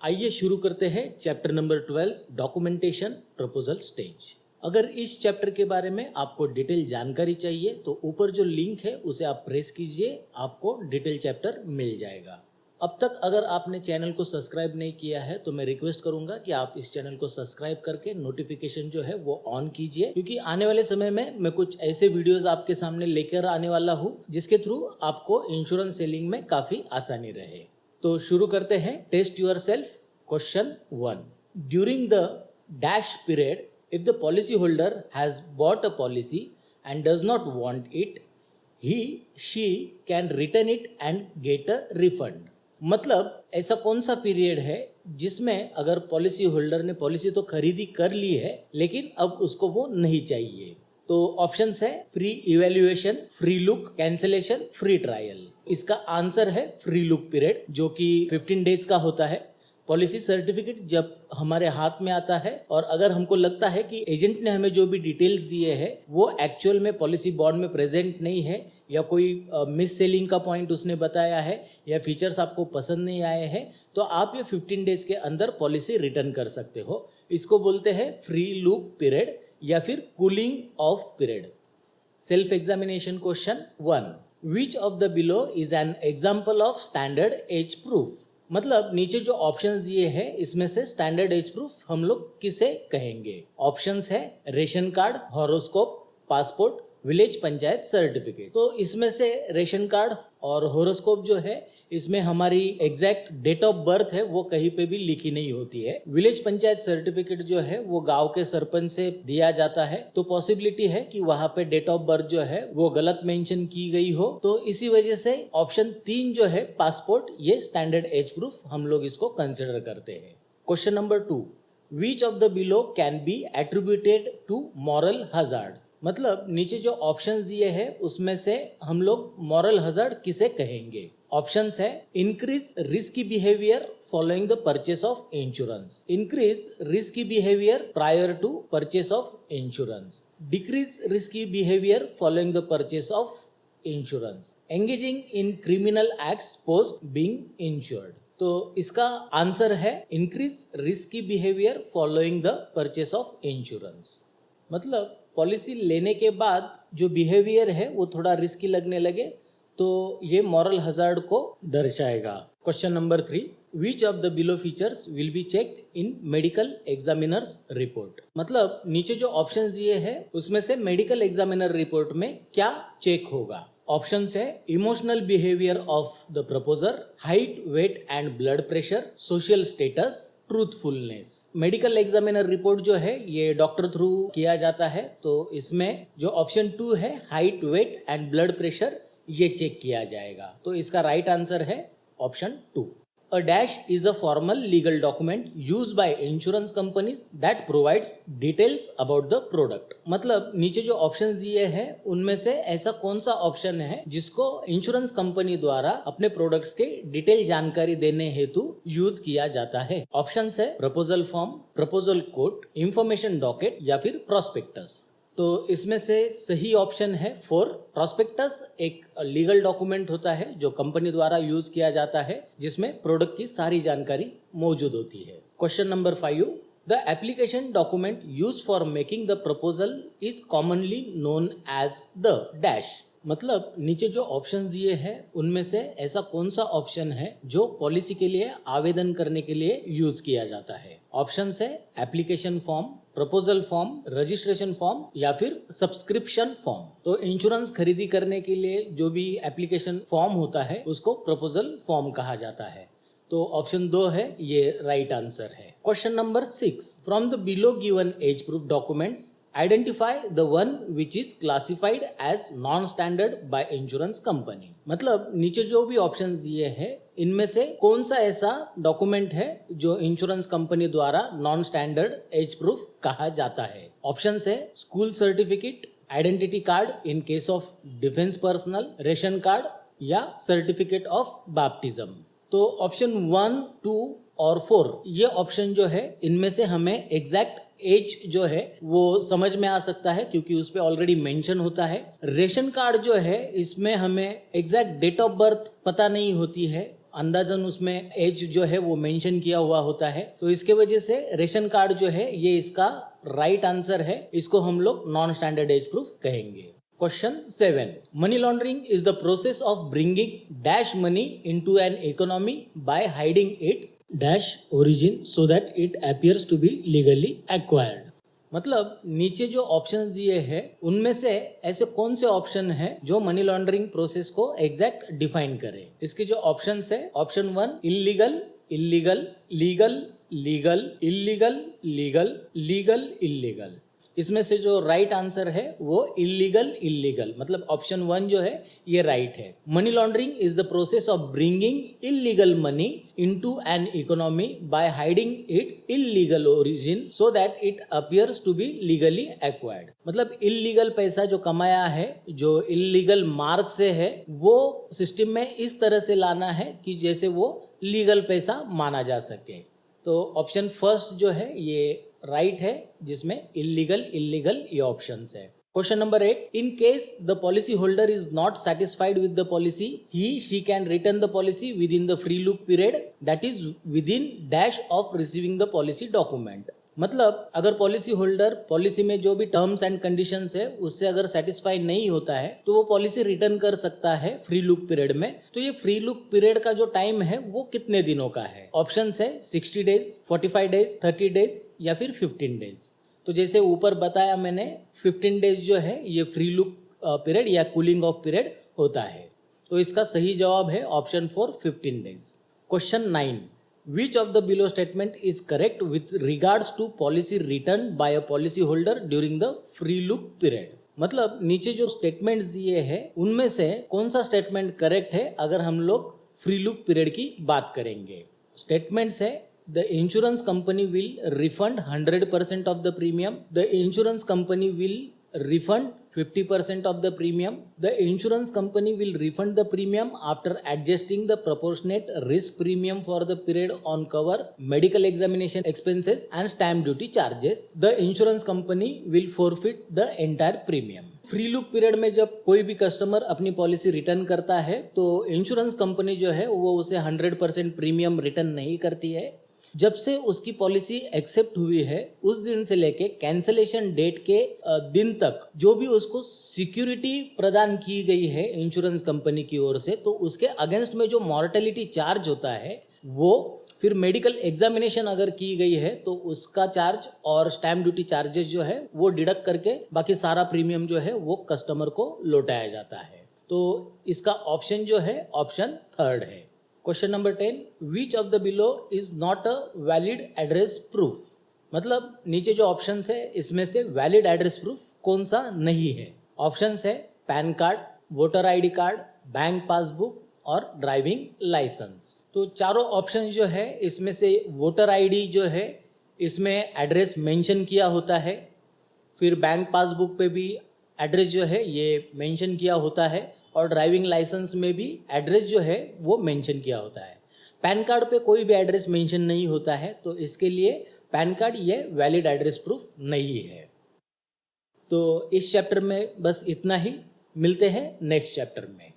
आइए शुरू करते हैं chapter number 12 documentation proposal stage. अगर इस चैप्टर के बारे में आपको डिटेल जानकारी चाहिए तो ऊपर जो लिंक है उसे आप प्रेस कीजिए, आपको डिटेल चैप्टर मिल जाएगा। अब तक अगर आपने चैनल को सब्सक्राइब नहीं किया है तो मैं रिक्वेस्ट करूंगा कि आप इस चैनल को सब्सक्राइब करके नोटिफिकेशन जो है वो ऑन कीजिए, क्योंकि आने वाले समय में मैं कुछ ऐसे वीडियोस आपके सामने लेकर आने वाला हूँ जिसके थ्रू आपको इंश्योरेंस सेलिंग में काफी आसानी रहे। तो शुरू करते हैं। Test yourself. Question 1। During the dash period if the policy holder has bought a policy and does not want it, he she can return it and get a refund. मतलब ऐसा कौन सा पीरियड है जिसमें अगर policy holder ने policy तो खरीदी कर ली है लेकिन अब उसको वो नहीं चाहिए। तो ऑप्शंस है free evaluation, free look, cancellation, free trial. इसका आंसर है फ्री लुक पीरियड, जो कि 15 डेज का होता है। पॉलिसी सर्टिफिकेट जब हमारे हाथ में आता है और अगर हमको लगता है कि एजेंट ने हमें जो भी डिटेल्स दिए हैं वो एक्चुअल में पॉलिसी बॉन्ड में प्रेजेंट नहीं है, या कोई मिस सेलिंग का पॉइंट उसने बताया है, या फीचर्स आपको पसंद नहीं आए हैं, तो आप ये 15 डेज के अंदर पॉलिसी रिटर्न कर सकते हो। इसको बोलते हैं फ्री लुक पीरियड या फिर cooling off period. Self examination question 1। Which of the below is an example of standard age proof. मतलब नीचे जो ऑप्शंस दिए हैं इसमें से स्टैंडर्ड एज प्रूफ हम लोग किसे कहेंगे। ऑप्शंस है ration card, horoscope, passport, village panchayat certificate. तो इसमें से रेशन कार्ड और हॉरोस्कोप जो है इसमें हमारी एग्जैक्ट डेट ऑफ बर्थ है वो कहीं पे भी लिखी नहीं होती है। विलेज पंचायत सर्टिफिकेट जो है वो गांव के सरपंच से दिया जाता है, तो पॉसिबिलिटी है कि वहां पे डेट ऑफ बर्थ जो है वो गलत मेंशन की गई हो। तो इसी वजह से ऑप्शन 3 जो है पासपोर्ट, ये स्टैंडर्ड एज प्रूफ हम लोग इसको कंसिडर करते हैं। Question number 2। Which of the below can be attributed to moral hazard. मतलब नीचे जो ऑप्शंस दिए हैं उसमें से हम लोग मॉरल हजार्ड किसे कहेंगे। ऑप्शंस है increase risky behaviour following the purchase of insurance, increase risky behaviour prior to purchase of insurance, decrease risky behaviour following the purchase of insurance, engaging in criminal acts post being insured. तो इसका answer है increase risky behaviour following the purchase of insurance. मतलब policy लेने के बाद जो behaviour है वो थोड़ा रिस्की लगने लगे तो ये मॉरल हजार्ड को दर्शाएगा। Question number 3। Which of the below features will be checked in medical examiners report. मतलब नीचे जो ऑप्शंस दिए हैं उसमें से मेडिकल एग्जामिनर रिपोर्ट में क्या चेक होगा। ऑप्शंस है emotional behaviour of the proposer, height, weight and blood pressure, social status, truthfulness. Medical examiner report जो है ये डॉक्टर थ्रू किया जाता है, तो इसमें जो ऑप्शन 2 है height, weight and blood pressure, ये चेक किया जाएगा। तो इसका राइट आंसर है option 2। A dash is a formal legal document used by insurance companies that provides details about the product। मतलब नीचे जो ऑप्शंस दिए हैं उनमें से ऐसा कौन सा ऑप्शन है जिसको इंश्योरेंस कंपनी द्वारा अपने प्रोडक्ट्स के डिटेल जानकारी देने हेतु यूज किया जाता है। ऑप्शंस है proposal form, proposal quote, information docket या फिर प्रोस्पेक्टस। तो इसमें से सही ऑप्शन है 4। प्रोस्पेक्टस एक लीगल डॉक्यूमेंट होता है जो कंपनी द्वारा यूज किया जाता है जिसमें प्रोडक्ट की सारी जानकारी मौजूद होती है। Question number 5। The application document use for making the proposal is commonly known as the dash. मतलब नीचे जो ऑप्शंस दिए हैं उनमें से ऐसा कौन सा ऑप्शन है जो पॉलिसी के लिए आवेदन करने के लिए यूज किया जाता है। ऑप्शंस है application form, proposal form, registration form या फिर सब्सक्रिप्शन फॉर्म। तो इंश्योरेंस खरीदी करने के लिए जो भी एप्लीकेशन फॉर्म होता है उसको प्रपोजल फॉर्म कहा जाता है। तो ऑप्शन 2 है ये राइट आंसर है। Question number 6। From the below given age proof documents identify the one which is classified as non standard by insurance company. मतलब नीचे जो भी ऑप्शंस दिए हैं इनमें से कौन सा ऐसा डॉक्यूमेंट है जो इंश्योरेंस कंपनी द्वारा नॉन स्टैंडर्ड एज प्रूफ कहा जाता है। ऑप्शंस है school certificate, identity card in case of defence personnel, ration card या सर्टिफिकेट ऑफ बैप्टिज्म। तो ऑप्शन 1, 2 और 4 ये ऑप्शन जो है इनमें से हमें एग्जैक्ट एज जो है वो समझ में आ सकता है क्योंकि उस पे ऑलरेडी मेंशन होता है। रेशन कार्ड जो है इसमें हमें एग्जैक्ट डेट ऑफ बर्थ पता नहीं होती है अंदाजन उसमें एज जो है वो मेंशन किया हुआ होता है। तो इसके वजह से रेशन कार्ड जो है ये इसका राइट आंसर है, इसको हम लोग नॉन स्टैंडर्ड एज प्रूफ कहेंगे। Question 7. Money laundering is the process of bringing dash money into an economy by hiding its dash origin so that it appears to be legally acquired. मतलब नीचे जो options दिए हैं उनमें से ऐसे कौन से ऑप्शन है जो मनी लॉन्ड्रिंग प्रोसेस को एग्जैक्ट डिफाइन करे। इसके जो ऑप्शंस है, option 1 illegal, illegal, legal, legal, illegal, legal, legal, illegal. इसमें से जो राइट आंसर है वो इल्लीगल, इल्लीगल, मतलब ऑप्शन 1 जो है ये राइट है। Money laundering is the process of bringing illegal money into an economy by hiding its illegal origin so that it appears to be legally acquired. मतलब illegal पैसा जो कमाया है, जो इल्लीगल मार्ग से है, वो सिस्टम में इस तरह से लाना है कि जैसे वो लीगल पैसा माना जा सके। तो ऑप्शन फर्स्ट जो है ये राइट है, जिसमें इल्लीगल, इल्लीगल ये ऑप्शंस है। Question number 8. In case the policy holder is not satisfied with the policy, she can return the policy within the free look period, that is within dash of receiving the policy document. मतलब अगर policy holder policy में जो भी terms and conditions है उससे अगर satisfy नहीं होता है तो वो पॉलिसी रिटर्न कर सकता है फ्री लुक पीरियड में। तो ये फ्री लुक पीरियड का जो टाइम है वो कितने दिनों का है? ऑप्शंस है 60 डेज, 45 डेज, 30 डेज या फिर 15 डेज। तो जैसे ऊपर बताया मैंने, 15 डेज जो है ये फ्री लुक पीरियड या कूलिंग ऑफ पीरियड होता है। तो इसका सही जवाब है option 4 15 days. Question 9. Which of the below statement is correct with regards to policy returned by a policy holder during the free look period? मतलब नीचे जो स्टेटमेंट्स दिए हैं उनमें से कौन सा स्टेटमेंट करेक्ट है अगर हम लोग फ्री लुक पीरियड की बात करेंगे। स्टेटमेंट्स है the insurance company will refund 100% of the premium, the insurance company will refund 50% of the premium, the insurance company will refund the premium after adjusting the proportionate risk premium for the period on cover, medical examination expenses and stamp duty charges, the insurance company will forfeit the entire premium. Free look period में जब कोई भी customer अपनी policy return करता है तो insurance company जो है वो उसे 100% प्रीमियम रिटर्न नहीं करती है। जब से उसकी पॉलिसी एक्सेप्ट हुई है उस दिन से लेके कैंसलेशन डेट के दिन तक जो भी उसको सिक्योरिटी प्रदान की गई है इंश्योरेंस कंपनी की ओर से, तो उसके अगेंस्ट में जो मॉर्टेलिटी चार्ज होता है वो, फिर मेडिकल एग्जामिनेशन अगर की गई है तो उसका चार्ज और स्टैम्प ड्यूटी चार्जेस जो है वो डिडक्ट करके बाकी सारा प्रीमियम जो है वो कस्टमर को लौटाया जाता है। तो इसका ऑप्शन जो है ऑप्शन 3 है। Question number 10. Which of the below is not a valid address proof? मतलब नीचे जो ऑप्शंस है इसमें से वैलिड एड्रेस प्रूफ कौन सा नहीं है? ऑप्शंस है pan card, voter ID card, bank passbook और ड्राइविंग लाइसेंस। तो चारों ऑप्शन जो है इसमें से वोटर आईडी जो है इसमें एड्रेस मेंशन किया होता है, फिर बैंक पासबुक पे भी एड्रेस जो है ये मेंशन किया होता है और ड्राइविंग लाइसेंस में भी एड्रेस जो है वो मेंशन किया होता है। पैन कार्ड पे कोई भी एड्रेस मेंशन नहीं होता है, तो इसके लिए पैन कार्ड ये वैलिड एड्रेस प्रूफ नहीं है। तो इस चैप्टर में बस इतना ही, मिलते हैं नेक्स्ट चैप्टर में।